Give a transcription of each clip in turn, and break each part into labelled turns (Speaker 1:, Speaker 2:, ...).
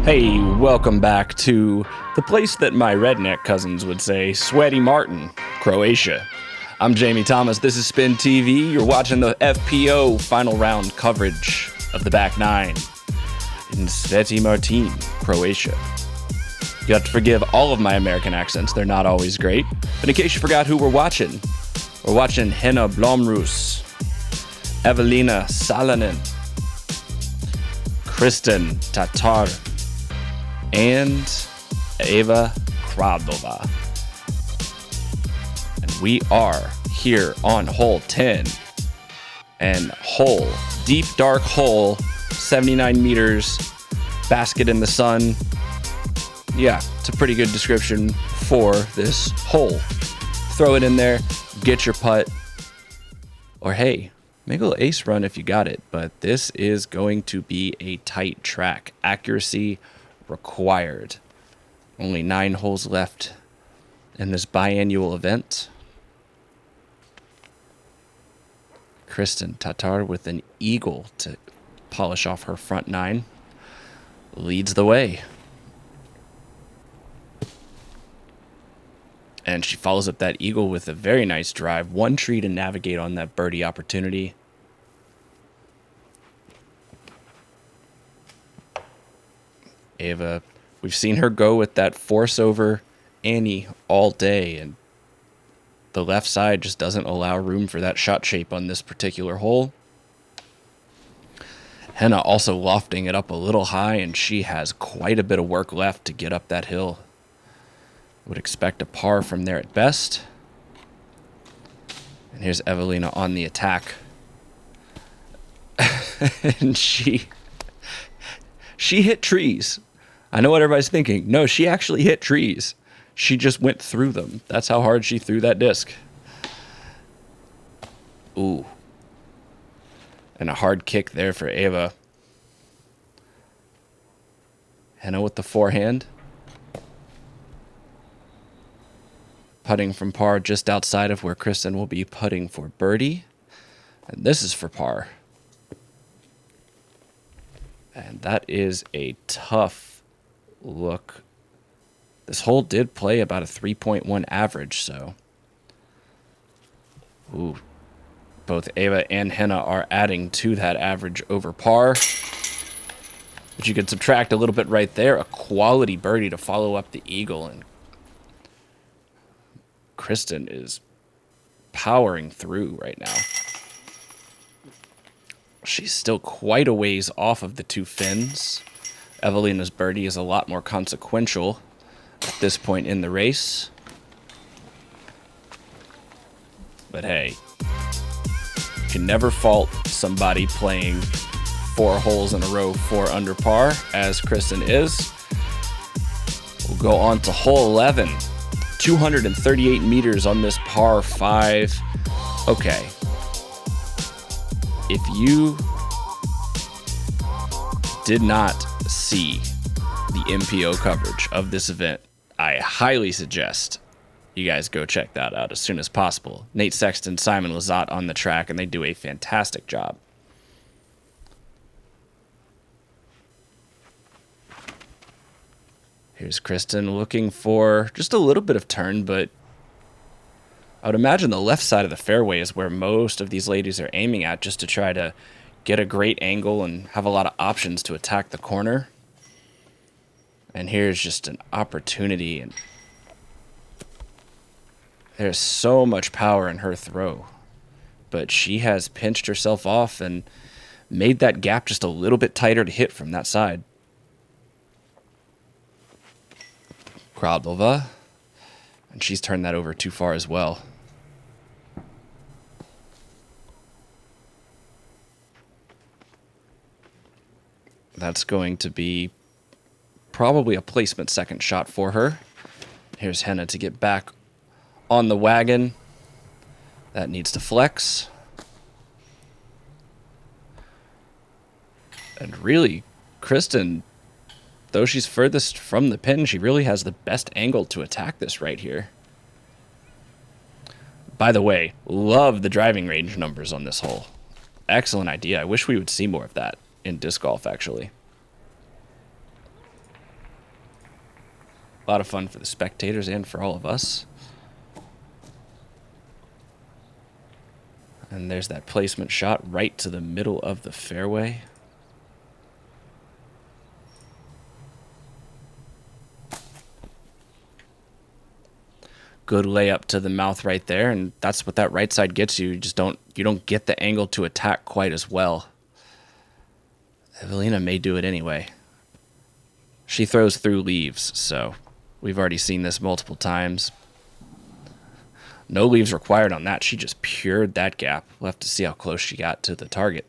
Speaker 1: Hey, welcome back to the place that my redneck cousins would say, Sweaty Martin, Croatia. I'm Jamie Thomas, this is SpinTV. You're watching the FPO final round coverage of the back nine in Sveti Martin, Croatia. You have to forgive all of my American accents, they're not always great. But in case you forgot who we're watching Henna Blomroos, Eveliina Salonen, Kristin Tattar, and Eva Kralova. And we are here on hole 10. And hole, deep dark hole, 79 meters, basket in the sun. Yeah, it's a pretty good description for this hole. Throw it in there, get your putt, or hey, make a little ace run if you got it. But this is going to be a tight track. Accuracy required. Only 9 holes left in this biannual event. Kristin Tattar with an eagle to polish off her front 9 leads the way. And she follows up that eagle with a very nice drive. 1 tree to navigate on that birdie opportunity. Eva, we've seen her go with that force over Annie all day, and the left side just doesn't allow room for that shot shape on this particular hole. Henna also lofting it up a little high, and she has quite a bit of work left to get up that hill. Would expect a par from there at best. And here's Eveliina on the attack. And she hit trees. I know what everybody's thinking. No, she actually hit trees. She just went through them. That's how hard she threw that disc. Ooh. And a hard kick there for Eva. Henna with the forehand. Putting from par just outside of where Kristin will be putting for birdie. And this is for par. And that is a tough look. This hole did play about a 3.1 average, so. Ooh. Both Eva and Henna are adding to that average over par. But you can subtract a little bit right there. A quality birdie to follow up the eagle, and Kristin is powering through right now. She's still quite a ways off of the 2 fins. Eveliina's birdie is a lot more consequential at this point in the race. But hey, you can never fault somebody playing 4 holes in a row, 4 under par, as Kristin is. We'll go on to hole 11. 238 meters on this par 5. Okay. If you did not see the MPO coverage of this event, I highly suggest you guys go check that out as soon as possible. Nate Sexton, Simon Lizotte on the track, and they do a fantastic job. Here's Kristin looking for just a little bit of turn, but I would imagine the left side of the fairway is where most of these ladies are aiming at, just to try to get a great angle and have a lot of options to attack the corner. And here's just an opportunity, and there's so much power in her throw, but she has pinched herself off and made that gap just a little bit tighter to hit from that side. Kralova, and she's turned that over too far as well. That's going to be probably a placement second shot for her. Here's Henna to get back on the wagon. That needs to flex. And really, Kristin, though she's furthest from the pin, she really has the best angle to attack this right here. By the way, love the driving range numbers on this hole. Excellent idea. I wish we would see more of that in disc golf, actually. A lot of fun for the spectators and for all of us. And there's that placement shot right to the middle of the fairway. Good layup to the mouth right there, and that's what that right side gets you. You don't get the angle to attack quite as well. Eveliina may do it anyway. She throws through leaves, so we've already seen this multiple times. No leaves required on that. She just pured that gap. We'll have to see how close she got to the target.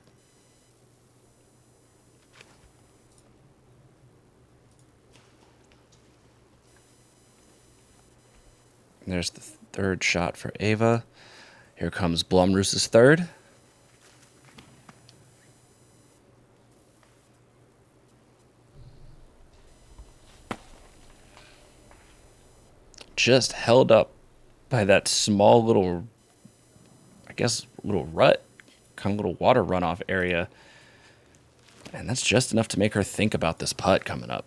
Speaker 1: There's the third shot for Eva. Here comes Blomroos' third. Just held up by that small little, I guess, little rut, kind of little water runoff area. And that's just enough to make her think about this putt coming up.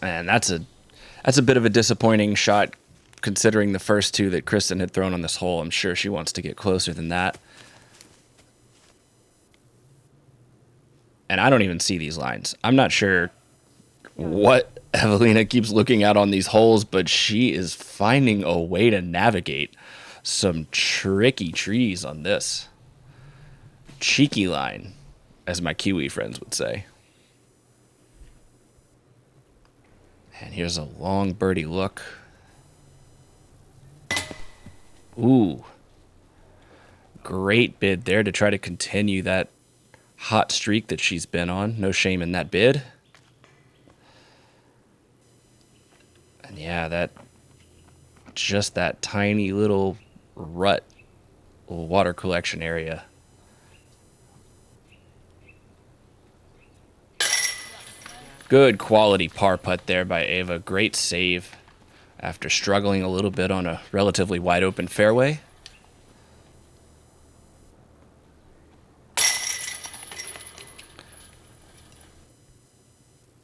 Speaker 1: And that's a bit of a disappointing shot considering the first two that Kristin had thrown on this hole. I'm sure she wants to get closer than that. And I don't even see these lines. I'm not sure what Eveliina keeps looking at on these holes, but she is finding a way to navigate some tricky trees on this. Cheeky line, as my Kiwi friends would say. And here's a long birdie look. Ooh. Great bid there to try to continue that hot streak that she's been on. No shame in that bid. And yeah, that tiny little rut, little water collection area. Good quality par putt there by Eva. Great save after struggling a little bit on a relatively wide open fairway.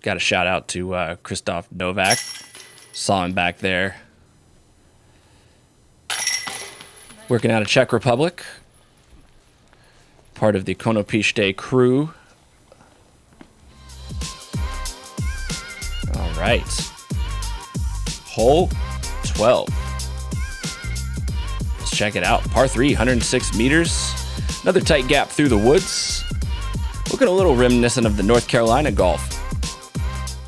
Speaker 1: Got a shout out to Krzysztof Novak. Saw him back there. Working out of Czech Republic. Part of the Konopiste crew. All right. Hole 12. Let's check it out. Par 3, 106 meters. Another tight gap through the woods. Looking a little reminiscent of the North Carolina golf.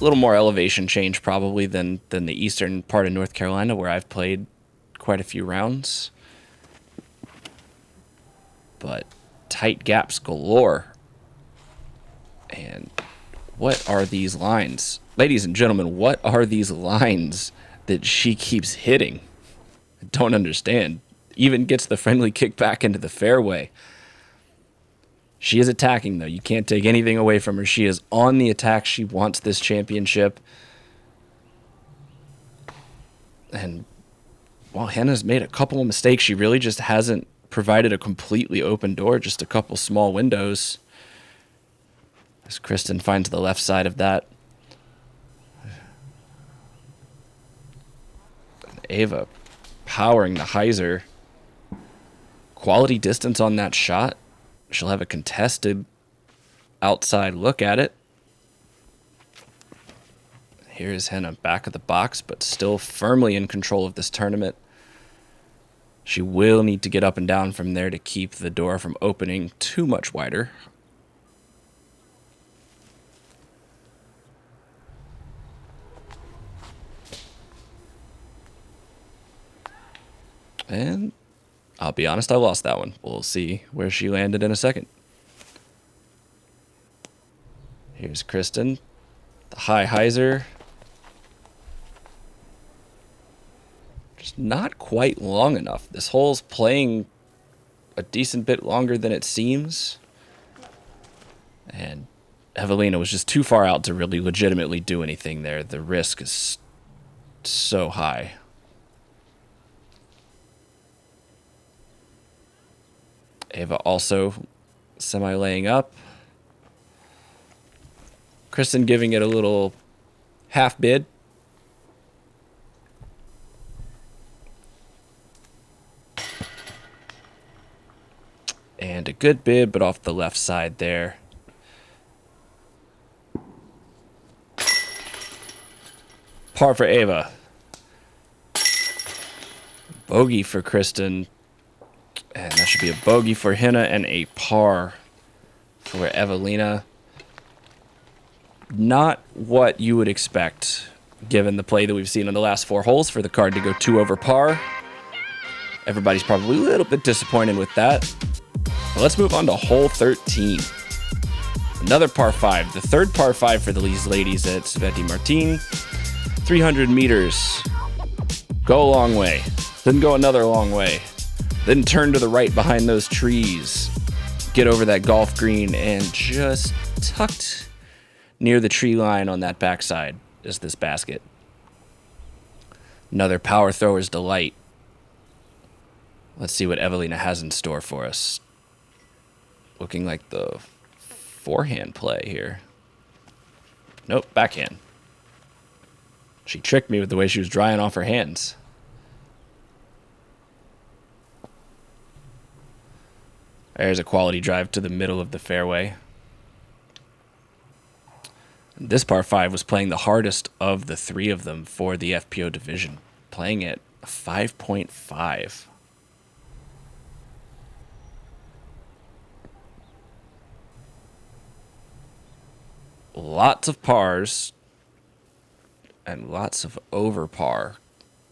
Speaker 1: A little more elevation change probably than the eastern part of North Carolina where I've played quite a few rounds. But tight gaps galore. And what are these lines? Ladies and gentlemen, what are these lines that she keeps hitting? I don't understand. Even gets the friendly kick back into the fairway. She is attacking, though. You can't take anything away from her. She is on the attack. She wants this championship. And while Henna's made a couple of mistakes, she really just hasn't provided a completely open door, just a couple small windows. As Kristin finds the left side of that. Eva powering the hyzer. Quality distance on that shot. She'll have a contested outside look at it. Here's Henna back of the box, but still firmly in control of this tournament. She will need to get up and down from there to keep the door from opening too much wider. And I'll be honest, I lost that one. We'll see where she landed in a second. Here's Kristin. The high hyzer. Just not quite long enough. This hole's playing a decent bit longer than it seems. And Eveliina was just too far out to really legitimately do anything there. The risk is so high. Eva also semi-laying up. Kristin giving it a little half bid. And a good bid, but off the left side there. Par for Eva. Bogey for Kristin. And that should be a bogey for Henna and a par for Eveliina. Not what you would expect, given the play that we've seen on the last 4 holes, for the card to go 2 over par. Everybody's probably a little bit disappointed with that. But let's move on to hole 13. Another par 5. The third par 5 for these ladies at Sveti Martin. 300 meters. Go a long way. Then go another long way. Then turn to the right behind those trees. Get over that golf green, and just tucked near the tree line on that backside is this basket. Another power thrower's delight. Let's see what Eveliina has in store for us. Looking like the forehand play here. Nope, backhand. She tricked me with the way she was drying off her hands. There's a quality drive to the middle of the fairway. This par 5 was playing the hardest of the 3 of them for the FPO division, playing it 5.5. Lots of pars and lots of over par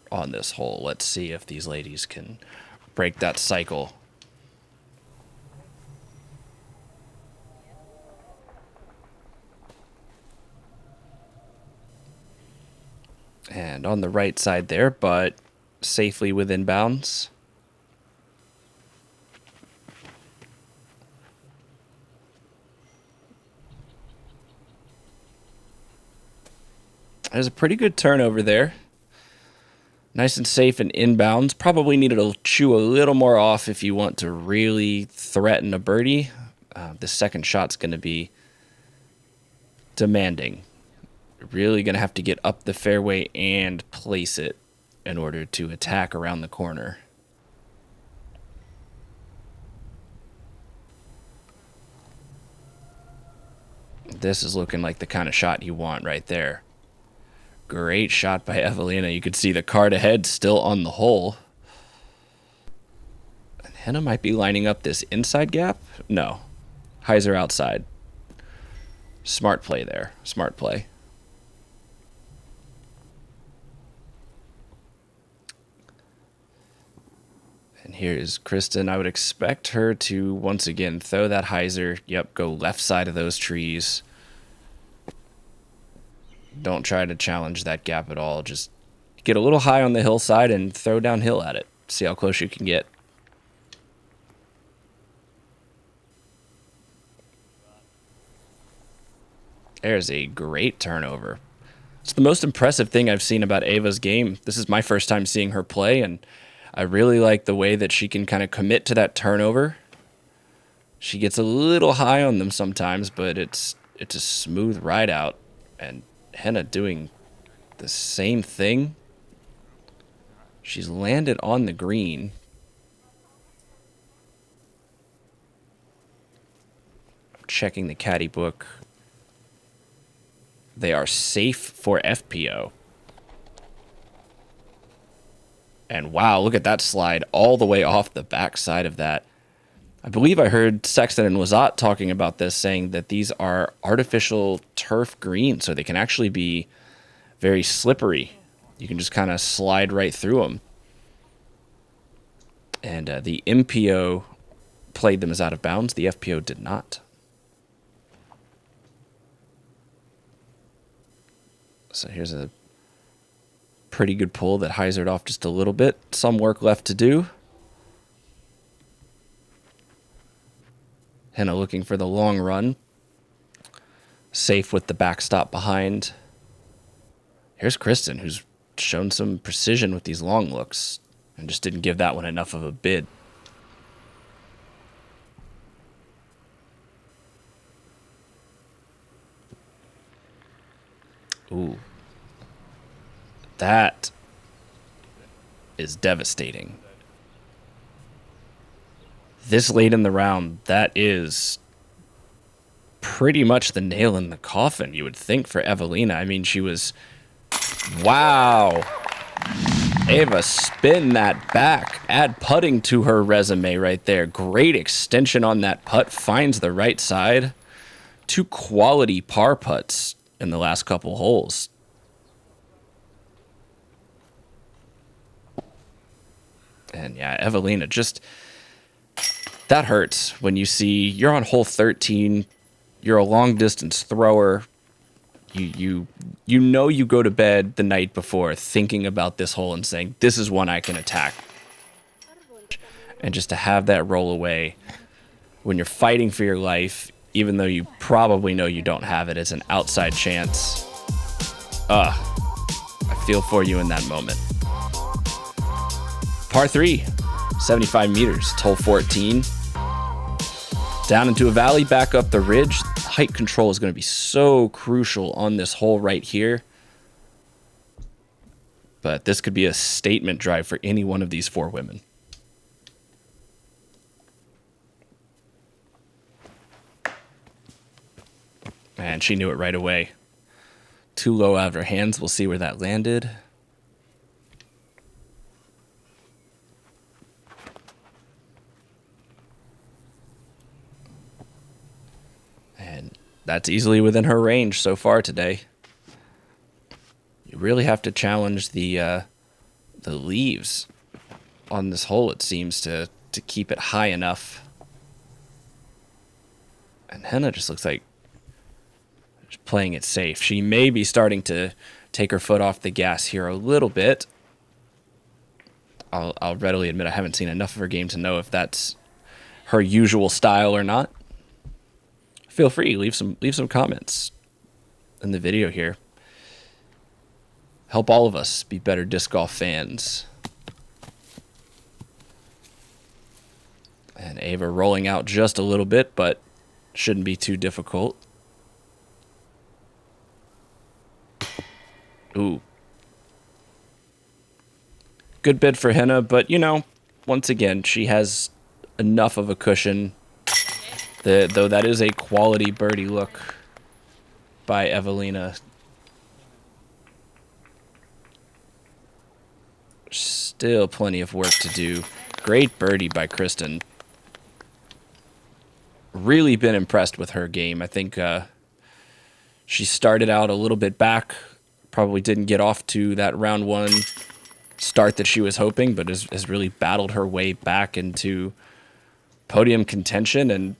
Speaker 1: on this hole. Let's see if these ladies can break that cycle. And on the right side there, but safely within bounds. There's a pretty good turnover there. Nice and safe and inbounds. Probably needed to chew a little more off if you want to really threaten a birdie. The second shot's going to be demanding. Really going to have to get up the fairway and place it in order to attack around the corner. This is looking like the kind of shot you want right there. Great shot by Eveliina. You could see the card ahead still on the hole. And Henna might be lining up this inside gap. No. Heiser outside. Smart play there. Smart play. And here is Kristin. I would expect her to once again throw that hyzer. Yep, go left side of those trees. Don't try to challenge that gap at all. Just get a little high on the hillside and throw downhill at it. See how close you can get. There's a great turnover. It's the most impressive thing I've seen about Eva's game. This is my first time seeing her play, and I really like the way that she can kind of commit to that turnover. She gets a little high on them sometimes, but it's a smooth ride out. And Henna doing the same thing. She's landed on the green. Checking the caddy book. They are safe for FPO. And wow, look at that slide all the way off the backside of that. I believe I heard Sexton and Wazat talking about this, saying that these are artificial turf greens, so they can actually be very slippery. You can just kind of slide right through them. And the MPO played them as out of bounds. The FPO did not. So here's a pretty good pull that hyzered off just a little bit. Some work left to do. Henna looking for the long run. Safe with the backstop behind. Here's Kristin, who's shown some precision with these long looks and just didn't give that one enough of a bid. Ooh. That is devastating. This late in the round, that is pretty much the nail in the coffin, you would think, for Eveliina. I mean, she was... Wow. Eva, spin that back. Add putting to her resume right there. Great extension on that putt. Finds the right side. 2 quality par putts in the last couple holes. And yeah, Eveliina, just... That hurts when you see you're on hole 13. You're a long-distance thrower. You know you go to bed the night before thinking about this hole and saying, this is one I can attack. And just to have that roll away when you're fighting for your life, even though you probably know you don't have it, it's an outside chance. I feel for you in that moment. Par 3, 75 meters, hole 14. Down into a valley, back up the ridge. Height control is going to be so crucial on this hole right here. But this could be a statement drive for any one of these 4 women. And she knew it right away. Too low out of her hands. We'll see where that landed. And that's easily within her range so far today. You really have to challenge the leaves on this hole, it seems, to keep it high enough. And Henna just looks like she's playing it safe. She may be starting to take her foot off the gas here a little bit. I'll readily admit I haven't seen enough of her game to know if that's her usual style or not. Feel free, leave some comments in the video here. Help all of us be better disc golf fans. And Eva rolling out just a little bit, but shouldn't be too difficult. Ooh. Good bid for Henna, but, you know, once again, she has enough of a cushion. Though that is a quality birdie look by Eveliina. Still plenty of work to do. Great birdie by Kristin. Really been impressed with her game. I think she started out a little bit back. Probably didn't get off to that round 1 start that she was hoping, but has really battled her way back into podium contention. And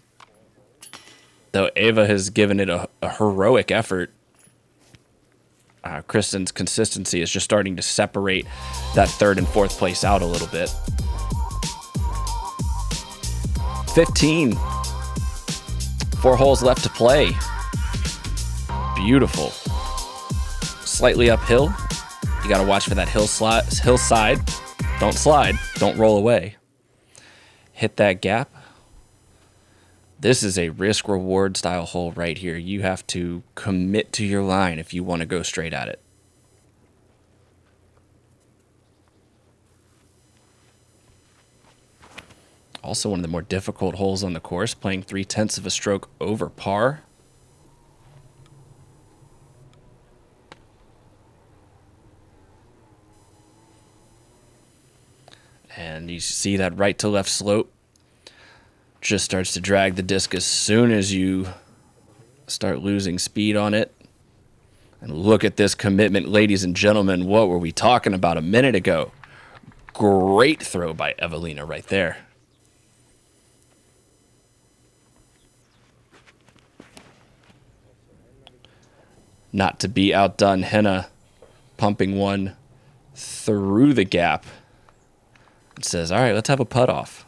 Speaker 1: though Eva has given it a heroic effort, Kristin's consistency is just starting to separate that 3rd and 4th place out a little bit. 15. 4 holes left to play. Beautiful. Slightly uphill. You got to watch for that hillside. Don't slide. Don't roll away. Hit that gap. This is a risk-reward style hole right here. You have to commit to your line if you want to go straight at it. Also one of the more difficult holes on the course, playing 3/10 of a stroke over par. And you see that right to left slope just starts to drag the disc as soon as you start losing speed on it. And look at this commitment, ladies and gentlemen. What were we talking about a minute ago? Great throw by Eveliina right there. Not to be outdone, Henna pumping one through the gap. It says, all right, let's have a putt off.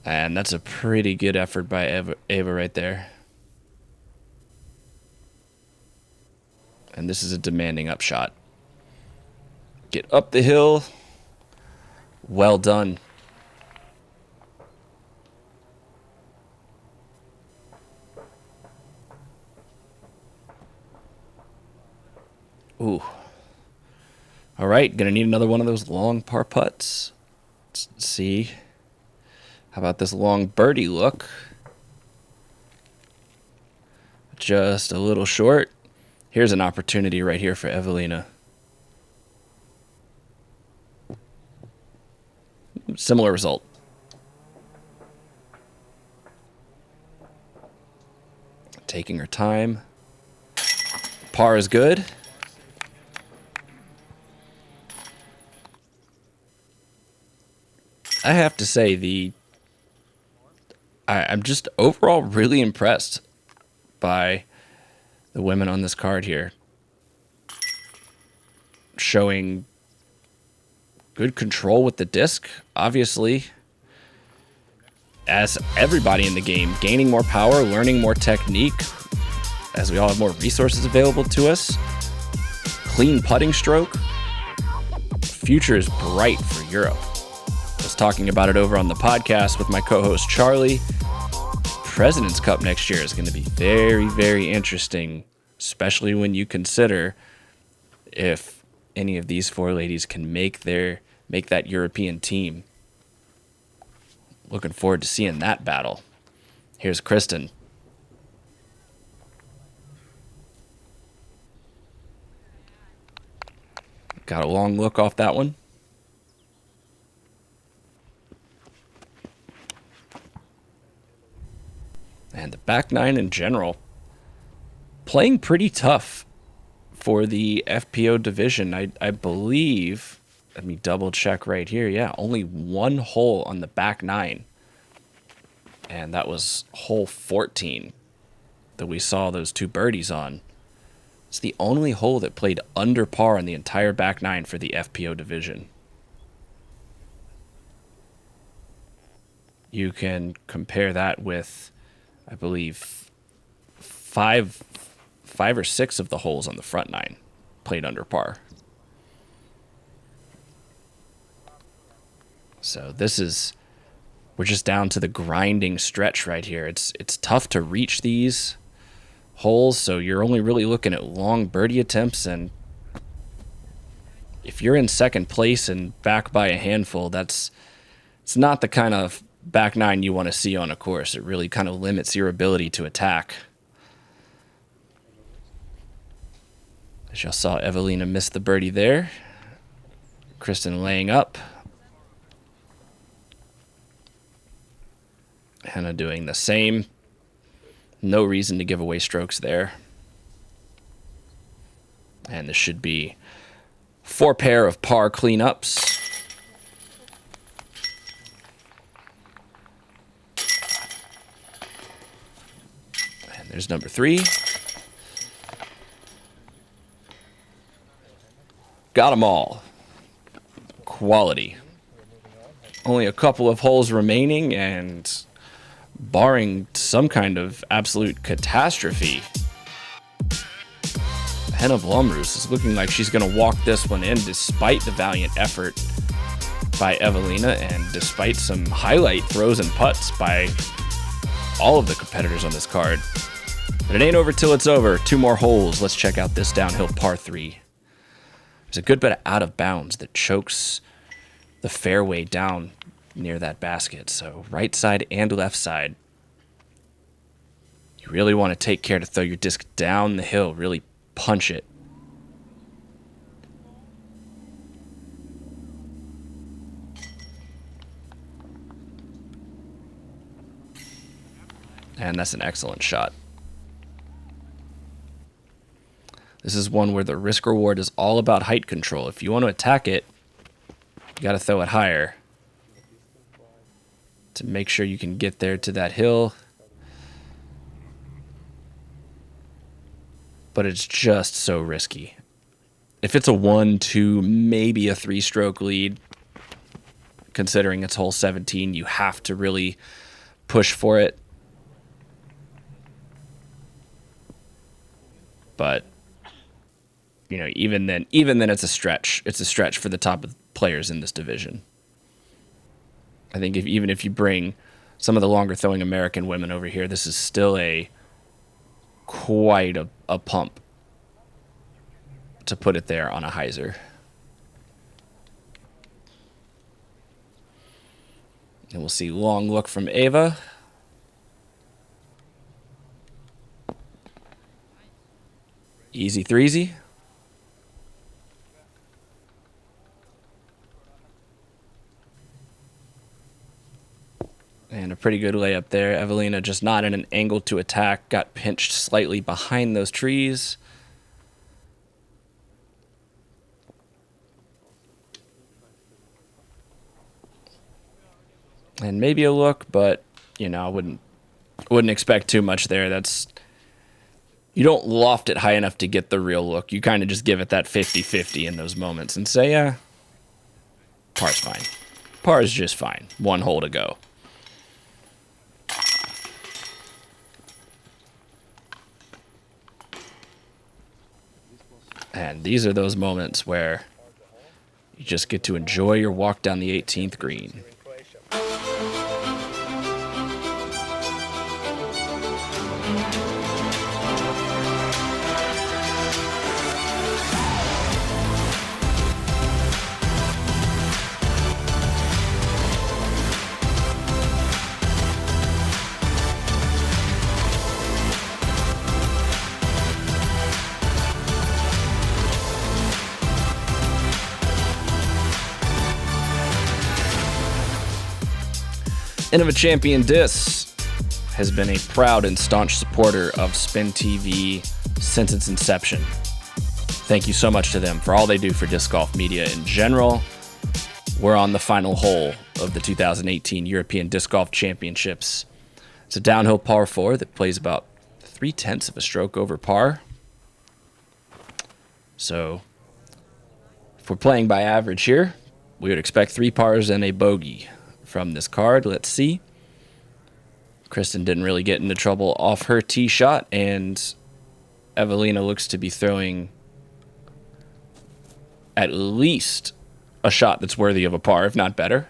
Speaker 1: And that's a pretty good effort by Eva right there. And this is a demanding upshot. Get up the hill. Well done. Ooh. All right, gonna need another one of those long par putts. Let's see. How about this long birdie look? Just a little short. Here's an opportunity right here for Eveliina. Similar result. Taking her time. Par is good. I have to say, I'm just overall really impressed by the women on this card here. Showing good control with the disc, obviously. As everybody in the game, gaining more power, learning more technique, as we all have more resources available to us. Clean putting stroke. Future is bright for Europe. I was talking about it over on the podcast with my co-host Charlie. President's Cup next year is going to be very, very interesting, especially when you consider if any of these four ladies can make that European team. Looking forward to seeing that battle. Here's Kristin. Got a long look off that one. And the back nine in general, playing pretty tough for the FPO division. I believe, let me double check right here. Yeah, only one hole on the back nine. And that was hole 14 that we saw those two birdies on. It's the only hole that played under par on the entire back nine for the FPO division. You can compare that with, I believe, five or six of the holes on the front nine played under par. So we're just down to the grinding stretch right here. It's tough to reach these holes, so you're only really looking at long birdie attempts, and if you're in second place and back by a handful, it's not the kind of back nine you want to see on a course. It really kind of limits your ability to attack. As y'all saw, Eveliina missed the birdie there. Kristin laying up. Henna doing the same. No reason to give away strokes there. And this should be 4 pair of par cleanups. And there's number 3. Got them all. Quality. Only a couple of holes remaining, and barring some kind of absolute catastrophe, Henna Blomroos is looking like she's going to walk this one in despite the valiant effort by Eveliina and despite some highlight throws and putts by all of the competitors on this card. But it ain't over till it's over. 2 more holes. Let's check out this downhill par 3. There's a good bit of out of bounds that chokes the fairway down near that basket. So right side and left side. You really want to take care to throw your disc down the hill. Really punch it. And that's an excellent shot. This is one where the risk reward is all about height control. If you want to attack it, you got to throw it higher to make sure you can get there to that hill. But it's just so risky. If it's a 1, 2, maybe a 3-stroke lead, considering it's hole 17, you have to really push for it. But you know, even then it's a stretch. It's a stretch for the top of players in this division. I think even if you bring some of the longer throwing American women over here, this is still quite a pump to put it there on a hyzer. And we'll see long look from Eva. Easy threesy. And a pretty good layup there. Eveliina just not in an angle to attack. Got pinched slightly behind those trees. And maybe a look, but, you know, I wouldn't expect too much there. You don't loft it high enough to get the real look. You kind of just give it that 50-50 in those moments and say, yeah, par's fine. Par's just fine. One hole to go. And these are those moments where you just get to enjoy your walk down the 18th green. Innova Champion Dis has been a proud and staunch supporter of SpinTV since its inception. Thank you so much to them for all they do for disc golf media in general. We're on the final hole of the 2018 European Disc Golf Championships. It's a downhill par 4 that plays about 0.3 of a stroke over par. So if we're playing by average here, we would expect 3 pars and a bogey from this card. Let's see. Kristin didn't really get into trouble off her tee shot, and Eveliina looks to be throwing at least a shot that's worthy of a par, if not better.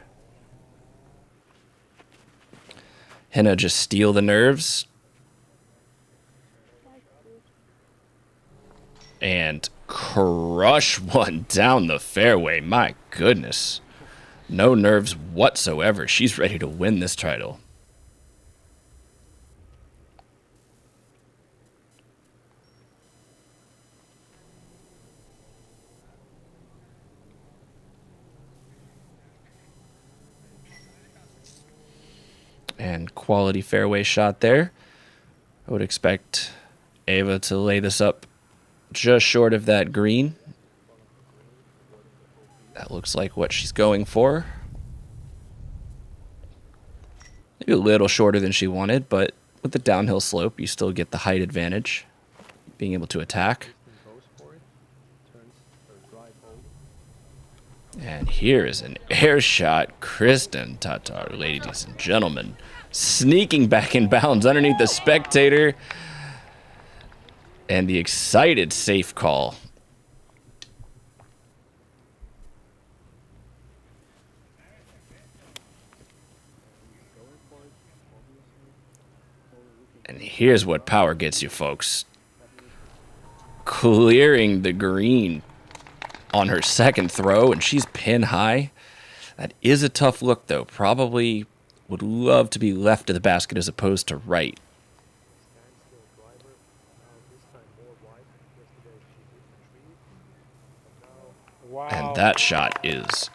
Speaker 1: Henna just steal the nerves. And crush one down the fairway. My goodness. No nerves whatsoever. She's ready to win this title. And quality fairway shot there. I would expect Eva to lay this up just short of that green. That looks like what she's going for. Maybe a little shorter than she wanted, but with the downhill slope, you still get the height advantage, being able to attack. And here is an air shot. Kristin Tattar, ladies and gentlemen, sneaking back in bounds underneath the spectator. And the excited safe call. And here's what power gets you, folks. Clearing the green on her second throw, and she's pin high. That is a tough look, though. Probably would love to be left of the basket as opposed to right. Wow. And that shot is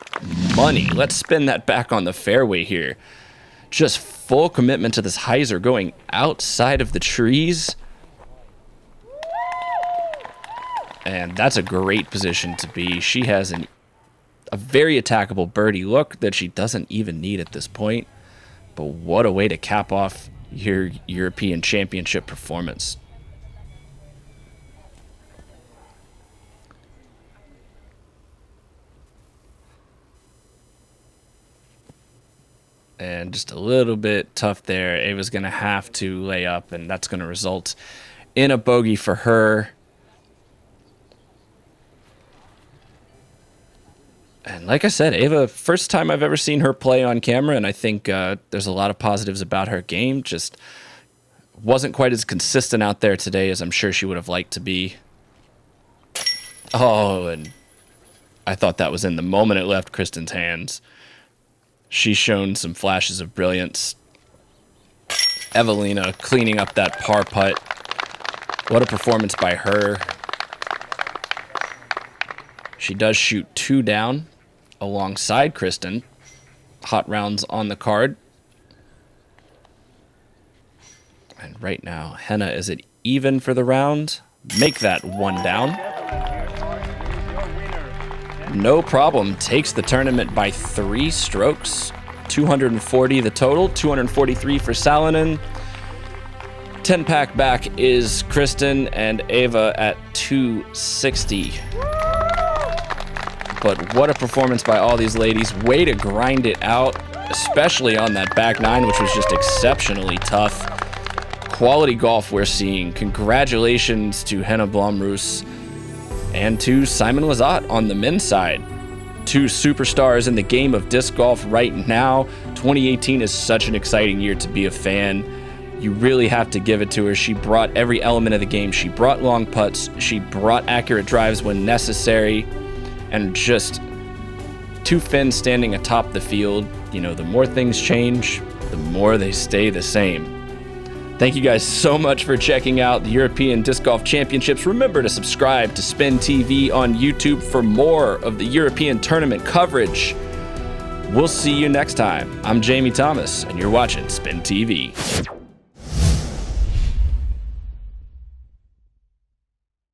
Speaker 1: money. Let's spin that back on the fairway here. Just full commitment to this hyzer, going outside of the trees. And that's a great position to be. She has a very attackable birdie look that she doesn't even need at this point. But what a way to cap off your European Championship performance. And just a little bit tough there. Eva's going to have to lay up, and that's going to result in a bogey for her. And like I said, Eva, first time I've ever seen her play on camera, and I think there's a lot of positives about her game. Just wasn't quite as consistent out there today as I'm sure she would have liked to be. Oh, and I thought that was in the moment it left Kristin's hands. She's shown some flashes of brilliance. Eveliina cleaning up that par putt. What a performance by her. She does shoot 2 down alongside Kristin. Hot rounds on the card. And right now, Henna is at even for the round. Make that 1 down. No problem. Takes the tournament by 3 strokes. 240 the total. 243 for Salonen. 10-pack back is Kristin and Eva at 260. But what a performance by all these ladies. Way to grind it out, especially on that back 9, which was just exceptionally tough. Quality golf we're seeing. Congratulations to Henna Blomroos and to Simon Lizotte on the men's side. 2 superstars in the game of disc golf right now. 2018 is such an exciting year to be a fan. You really have to give it to her. She brought every element of the game. She brought long putts. She brought accurate drives when necessary. And just 2 Finns standing atop the field. You know, the more things change, the more they stay the same. Thank you guys so much for checking out the European Disc Golf Championships. Remember to subscribe to SpinTV on YouTube for more of the European tournament coverage. We'll see you next time. I'm Jamie Thomas, and you're watching SpinTV.